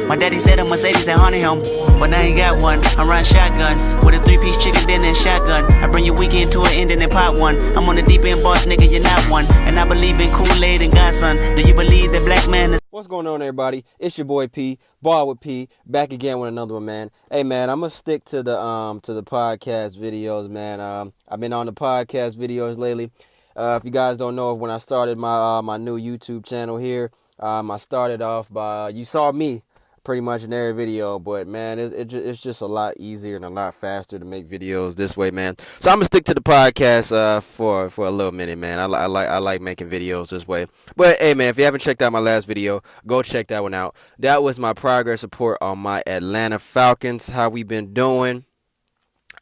My daddy said a Mercedes had haunted him, but I ain't got one. I'm riding shotgun with a 3-piece chicken dinner and shotgun. I bring your weekend to an end and then pop one. I'm on the deep end, boss nigga, you're not one. And I believe in Kool-Aid and Godson. Do you believe that black man is... What's going on, everybody? It's your boy P, Ball with P, back again with another one, man. Hey, man, I'm gonna stick to the podcast videos, man. I've been on the podcast videos lately. If you guys don't know, when I started my new YouTube channel here, I started off by, you saw me pretty much in every video, but man, it's just a lot easier and a lot faster to make videos this way, man. So I'm gonna stick to the podcast for a little minute, man. I like making videos this way. But hey, man, if you haven't checked out my last video, go check that one out. That was my progress report on my Atlanta Falcons, how we been doing.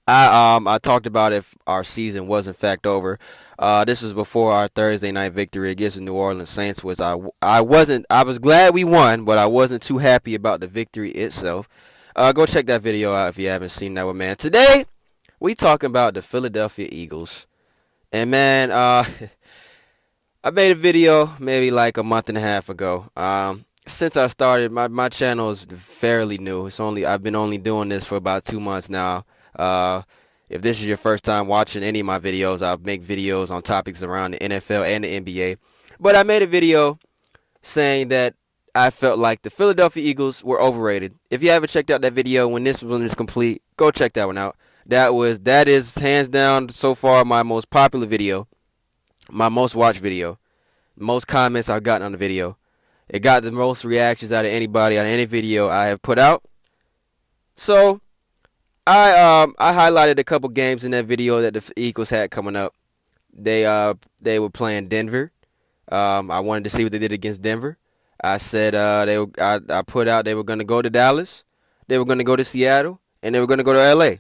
I talked about if our season was in fact over. This was before our Thursday night victory against the New Orleans Saints. I was glad we won, but I wasn't too happy about the victory itself. Go check that video out if you haven't seen that one, man. Today we talking about the Philadelphia Eagles, and man, I made a video maybe like a month and a half ago. Since I started, my channel is fairly new. I've been only doing this for about 2 months now. If this is your first time watching any of my videos, I'll make videos on topics around the NFL and the NBA. But I made a video saying that I felt like the Philadelphia Eagles were overrated. If you haven't checked out that video, when this one is complete, go check that one out. That is hands down so far my most popular video, my most watched video, most comments I've gotten on the video. It got the most reactions out of anybody on any video I have put out. So I highlighted a couple games in that video that the Eagles had coming up. They were playing Denver. I wanted to see what they did against Denver. I said I put out they were going to go to Dallas, they were going to go to Seattle, and they were going to go to LA.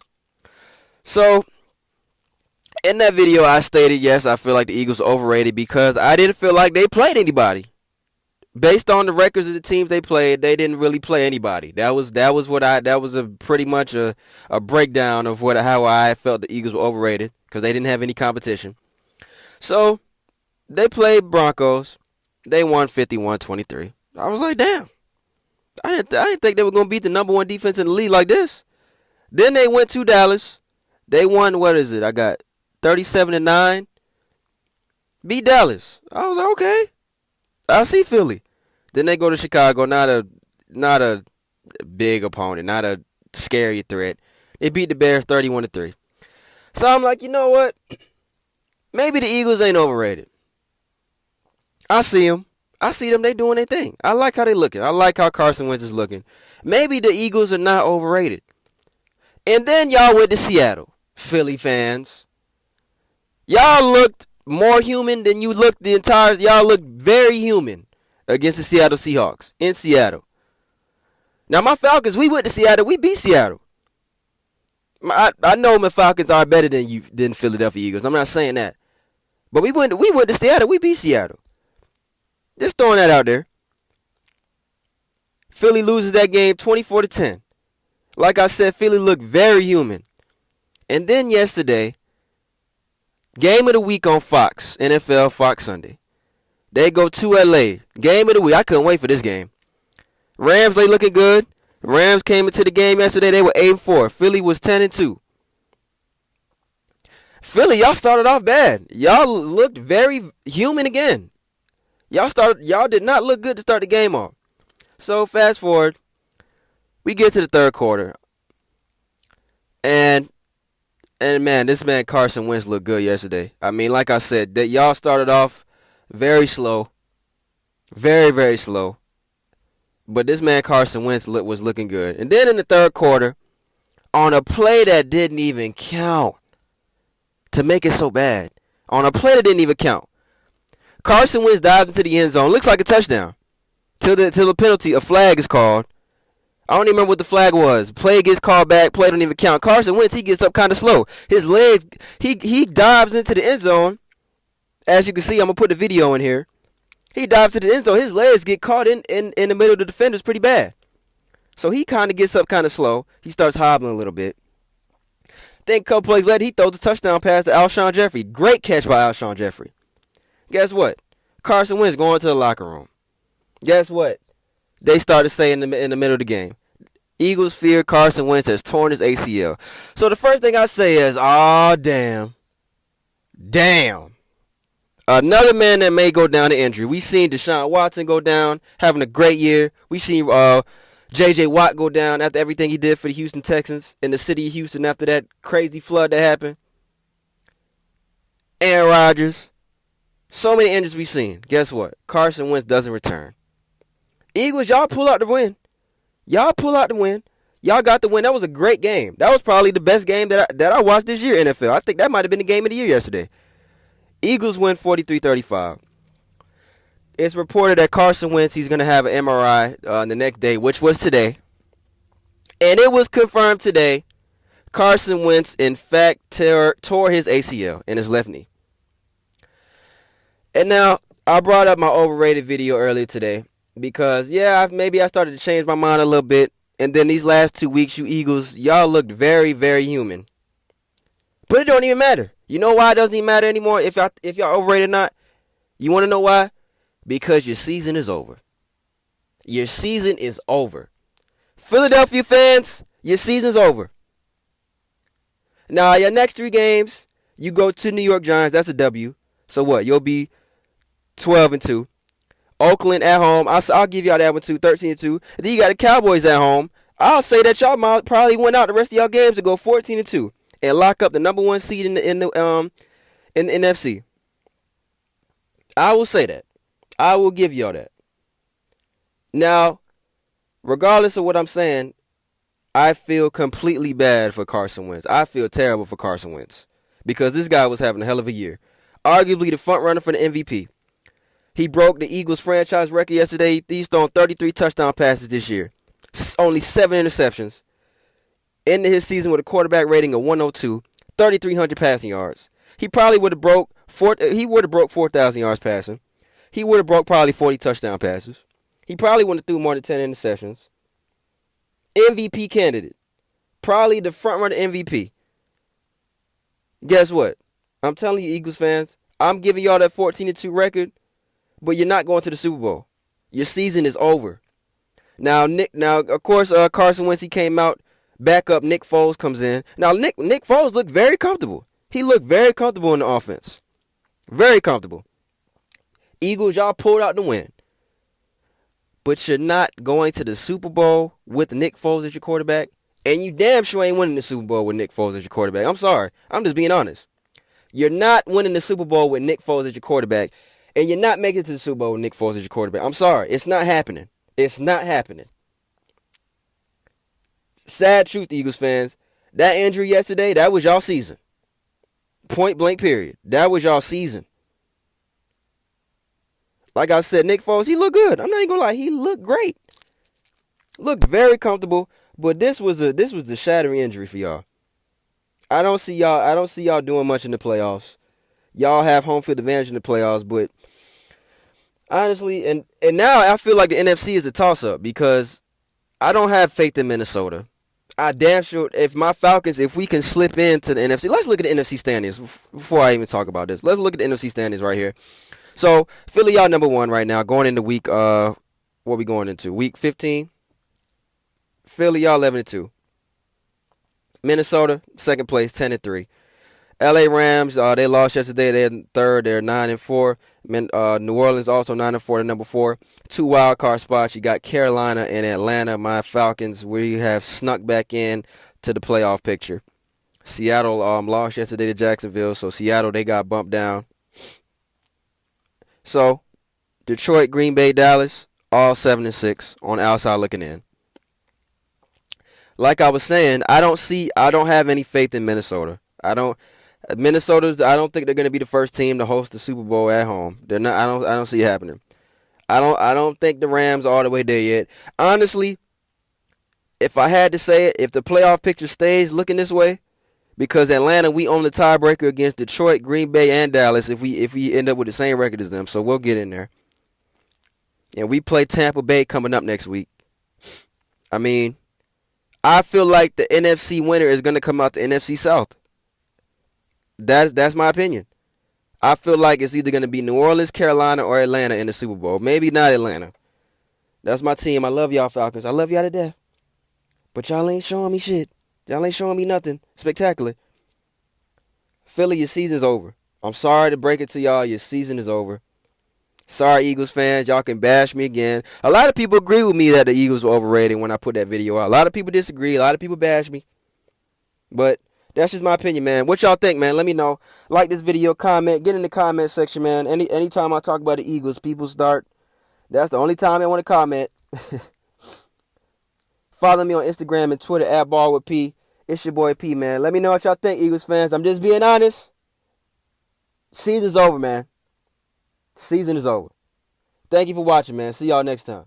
So in that video I stated, yes, I feel like the Eagles are overrated because I didn't feel like they played anybody. Based on the records of the teams they played, they didn't really play anybody. That was pretty much a breakdown of how I felt the Eagles were overrated because they didn't have any competition. So they played Broncos. They won 51-23. I was like, damn. I didn't think they were gonna beat the number one defense in the league like this. Then they went to Dallas. They won, what is it? I got 37-9. Beat Dallas. I was like, okay. I see Philly. Then they go to Chicago, not a big opponent, not a scary threat. They beat the Bears 31-3. So I'm like, you know what? Maybe the Eagles ain't overrated. I see them. They doing their thing. I like how they looking. I like how Carson Wentz is looking. Maybe the Eagles are not overrated. And then y'all went to Seattle, Philly fans. Y'all looked more human than you looked y'all looked very human against the Seattle Seahawks in Seattle. Now my Falcons, we went to Seattle, we beat Seattle. I know my Falcons are better than Philadelphia Eagles. I'm not saying that. But we went to Seattle, we beat Seattle. Just throwing that out there. Philly loses that game 24-10. Like I said, Philly looked very human. And then yesterday, game of the week on Fox, NFL Fox Sunday. They go to LA. Game of the week. I couldn't wait for this game. Rams, they looking good. Rams came into the game yesterday. They were 8-4. Philly was 10-2. Philly, y'all started off bad. Y'all looked very human again. Y'all did not look good to start the game off. So fast forward, we get to the third quarter. And man, this man Carson Wentz looked good yesterday. I mean, like I said, that y'all started off very slow. Very, very slow. But this man Carson Wentz was looking good. And then in the third quarter, on a play that didn't even count, to make it so bad, on a play that didn't even count, Carson Wentz dived into the end zone. Looks like a touchdown. Till the penalty, a flag is called. I don't even remember what the flag was. Play gets called back. Play don't even count. Carson Wentz, he gets up kind of slow. His legs, he dives into the end zone. As you can see, I'm going to put the video in here. He dives to the end zone. His legs get caught in the middle of the defenders pretty bad. So he kind of gets up kind of slow. He starts hobbling a little bit. Then a couple plays later, he throws a touchdown pass to Alshon Jeffrey. Great catch by Alshon Jeffrey. Guess what? Carson Wentz going to the locker room. Guess what? they started saying in the middle of the game, Eagles fear Carson Wentz has torn his ACL. So the first thing I say is, oh, damn. Another man that may go down to injury. We seen Deshaun Watson go down, having a great year. We seen J.J. Watt go down after everything he did for the Houston Texans in the city of Houston after that crazy flood that happened. Aaron Rodgers. So many injuries we seen. Guess what? Carson Wentz doesn't return. Eagles, y'all pull out the win. Y'all got the win. That was a great game. That was probably the best game that I watched this year in NFL. I think that might have been the game of the year yesterday. Eagles win 43-35. It's reported that Carson Wentz, he's going to have an MRI the next day, which was today. And it was confirmed today. Carson Wentz, in fact, tore his ACL in his left knee. And now, I brought up my overrated video earlier today because, maybe I started to change my mind a little bit. And then these last 2 weeks, you Eagles, y'all looked very, very human. But it don't even matter. You know why it doesn't even matter anymore if y'all overrated or not? You want to know why? Because your season is over. Your season is over. Philadelphia fans, your season's over. Now, your next 3 games, you go to New York Giants. That's a W. So what? You'll be 12-2. Oakland at home. I'll give y'all that one too, 13-2. Then you got the Cowboys at home. I'll say that y'all might probably win out the rest of y'all games and go 14-2 and lock up the number 1 seed in the NFC. I will say that. I will give y'all that. Now, regardless of what I'm saying, I feel completely bad for Carson Wentz. I feel terrible for Carson Wentz because this guy was having a hell of a year. Arguably the front runner for the MVP. He broke the Eagles franchise record yesterday. He's thrown 33 touchdown passes this year. Only 7 interceptions. Ended his season with a quarterback rating of 102, 3,300 passing yards. He probably would have broke 4,000 yards passing. He would have broke probably 40 touchdown passes. He probably wouldn't have threw more than 10 interceptions. MVP candidate. Probably the front runner MVP. Guess what? I'm telling you, Eagles fans, I'm giving y'all that 14-2 record, but you're not going to the Super Bowl. Your season is over. Now, of course, Carson Wentz, he came out. Backup Nick Foles comes in. Now, Nick Foles looked very comfortable. He looked very comfortable in the offense. Very comfortable. Eagles, y'all pulled out the win. But you're not going to the Super Bowl with Nick Foles as your quarterback. And you damn sure ain't winning the Super Bowl with Nick Foles as your quarterback. I'm sorry. I'm just being honest. You're not winning the Super Bowl with Nick Foles as your quarterback. And you're not making it to the Super Bowl with Nick Foles as your quarterback. I'm sorry. It's not happening. It's not happening. Sad truth, Eagles fans. That injury yesterday, that was y'all season. Point blank period. That was y'all season. Like I said, Nick Foles, he looked good. I'm not even gonna lie, he looked great. Looked very comfortable, but this was a shattering injury for y'all. I don't see y'all doing much in the playoffs. Y'all have home field advantage in the playoffs, but honestly, and now I feel like the NFC is a toss-up because I don't have faith in Minnesota. I damn sure if we can slip into the NFC. Let's look at the NFC standings before I even talk about this. Let's look at the NFC standings right here. So, Philly, y'all number 1 right now, going into week, what we going into? Week 15? Philly, y'all 11-2. Minnesota, second place, 10-3. LA Rams, they lost yesterday. They're in third. They're 9-4. New Orleans also 9-4 to number 4. 2 wild card spots. You got Carolina and Atlanta. My Falcons, we have snuck back in to the playoff picture. Seattle lost yesterday to Jacksonville, so Seattle, they got bumped down. So Detroit, Green Bay, Dallas, all 7-6 on the outside looking in. Like I was saying, I don't have any faith in Minnesota. I don't think they're going to be the first team to host the Super Bowl at home. They're not. I don't see it happening. I don't think the Rams are all the way there yet. Honestly, if I had to say it, if the playoff picture stays looking this way, because Atlanta, we own the tiebreaker against Detroit, Green Bay, and Dallas if we end up with the same record as them, so we'll get in there. And we play Tampa Bay coming up next week. I mean, I feel like the NFC winner is going to come out the NFC South. That's my opinion. I feel like it's either going to be New Orleans, Carolina, or Atlanta in the Super Bowl. Maybe not Atlanta. That's my team. I love y'all, Falcons. I love y'all to death. But y'all ain't showing me shit. Y'all ain't showing me nothing spectacular. Philly, your season's over. I'm sorry to break it to y'all. Your season is over. Sorry, Eagles fans. Y'all can bash me again. A lot of people agree with me that the Eagles were overrated when I put that video out. A lot of people disagree. A lot of people bash me. But that's just my opinion, man. What y'all think, man? Let me know. Like this video, comment. Get in the comment section, man. Anytime I talk about the Eagles, people start. That's the only time I want to comment. Follow me on Instagram and Twitter at @ballwithp. It's your boy P, man. Let me know what y'all think, Eagles fans. I'm just being honest. Season's over, man. Season is over. Thank you for watching, man. See y'all next time.